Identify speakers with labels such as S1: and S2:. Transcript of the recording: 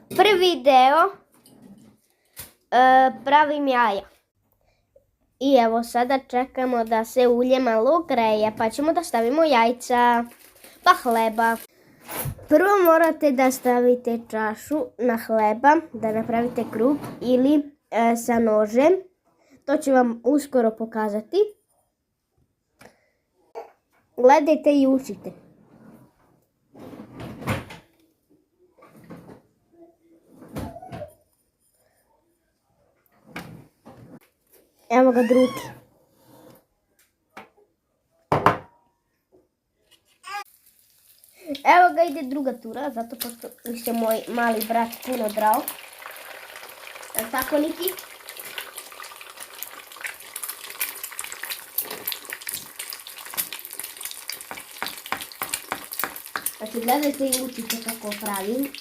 S1: Prvi deo pravim jaja. I evo sada čekamo da se ulje malo greje, pa ćemo da stavimo jajca, pa hleba. Prvo morate da stavite čašu na hleba, da napravite krug ili sa nožem. To ću vam uskoro pokazati. Gledajte i učite. Evo ga drugi. Evo ga ide druga tura, zato pošto mi se moj mali brat puno drao. Tako Niki? Znači gledajte i učite kako pravim.